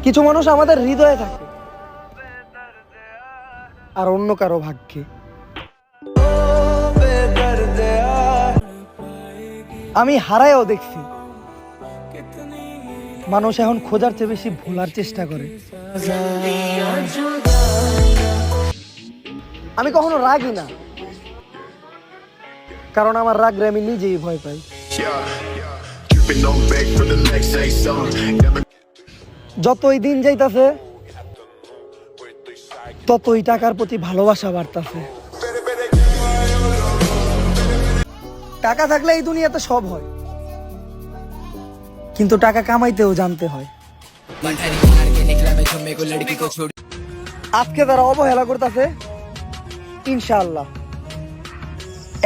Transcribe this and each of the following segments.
কিছু মানুষ আমাদের হৃদয়ে থাকে আর অন্য কারো ভাগ্যে। আমি হারায়ও দেখছি মানুষ এখন খোঁজার চেয়ে বেশি ভোলার চেষ্টা করে। আমি কখনো রাগি না, কারণ আমার রাগরে আমি নিজেই ভয় পাই। যতই দিন যাইতাছে ততই টাকার প্রতি ভালোবাসা বাড়তাছে। টাকা থাকলে এই দুনিয়াতে সব হয়, কিন্তু টাকা কামাইতেও জানতে হয়। আজকে তারা অবহেলা করতেছে, ইনশাআল্লাহ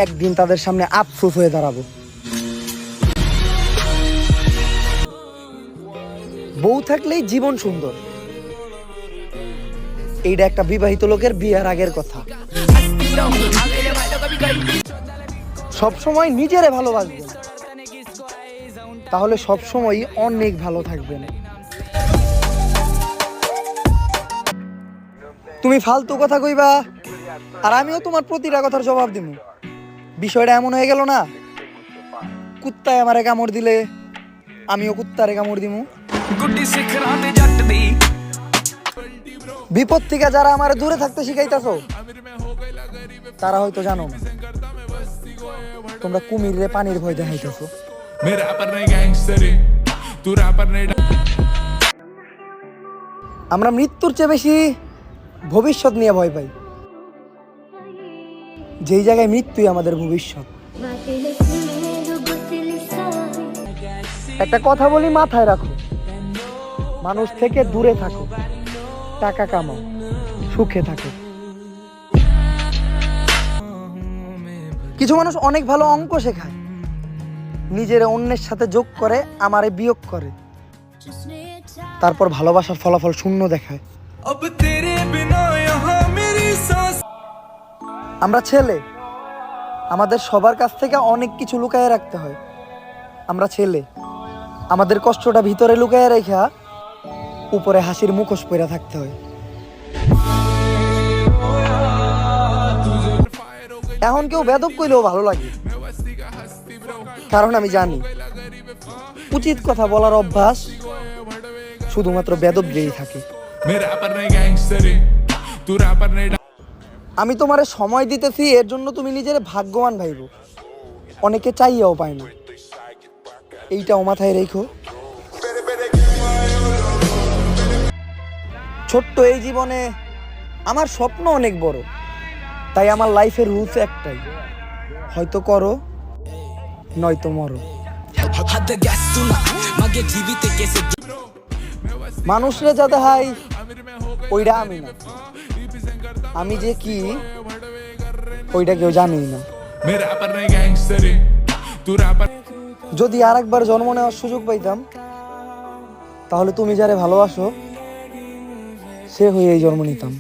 একদিন তাদের সামনে আফসোস হয়ে দাঁড়াবো। বউ থাকলেই জীবন সুন্দর, এইটা একটা বিবাহিত লোকের বিয়ের আগের কথা। সব সময় নিজেরে ভালোবাসবেন, তাহলে সব সময় অনেক ভালো থাকবেন। তুমি ফালতু কথা কইবা আর আমিও তোমার প্রতিটা কথার জবাব দিব। বিষয়টা এমন হয়ে গেল না, কুত্তায় আমারে কামড় দিলে আমিও কুত্তারে কামড় দিমু। বিপদ থেকে যারা আমারে দূরে থাকতে শিখাইতাছো তারা হয়তো জানো না, তোমরা কুমিরে পানির ভয় দেখাইতেছো। আমরা মৃত্যুর চেয়ে বেশি ভবিষ্যৎ নিয়ে ভয় পাই, যেই জায়গায় মৃত্যুই আমাদের ভবিষ্যৎ। একটা কথা বলি, মাথায় রাখো, মানুষ থেকে দূরে থাকো, টাকা কামাও, সুখে থাকো। কিছু মানুষ অনেক ভালো অঙ্ক শেখায়, নিজের অন্যের সাথে যোগ করে, আমারে বিয়োগ করে, তারপর ভালোবাসার ফলাফল শূন্য দেখায়। আমরা ছেলে, আমাদের সবার কাছ থেকে অনেক কিছু লুকায়ে রাখতে হয়। আমরা ছেলে, আমাদের কষ্টটা ভিতরে লুকায়ে রেখা উপরে হাসির মুখোশ পরে থাকতে হয়। এখন কেউ বেদব কইলেও ভালো লাগে, কারণ আমি জানি উচিত কথা বলার অভ্যাস শুধুমাত্র বেদবদেরই থাকে। আমি তোমারে সময় দিতেছি, এর জন্য তুমি নিজের ভাগ্যবান ভাইবো। অনেকে চাইয়াও পায় না, এইটাও মাথায় রেখো। ছোট্ট এই জীবনে আমার স্বপ্ন অনেক বড়, তাই আমার লাইফের রুলস একটাই, হয়তো করো নয়তো মরো। মানুষরে যা দেখাই ওইটা আমি না, আমি যে কি ওইটা কেউ জানি না। যদি আরেকবার জন্ম নেওয়ার সুযোগ পাইতাম, তাহলে তুমি যারে ভালোবাসো সে হয়েই জন্ম নিতাম।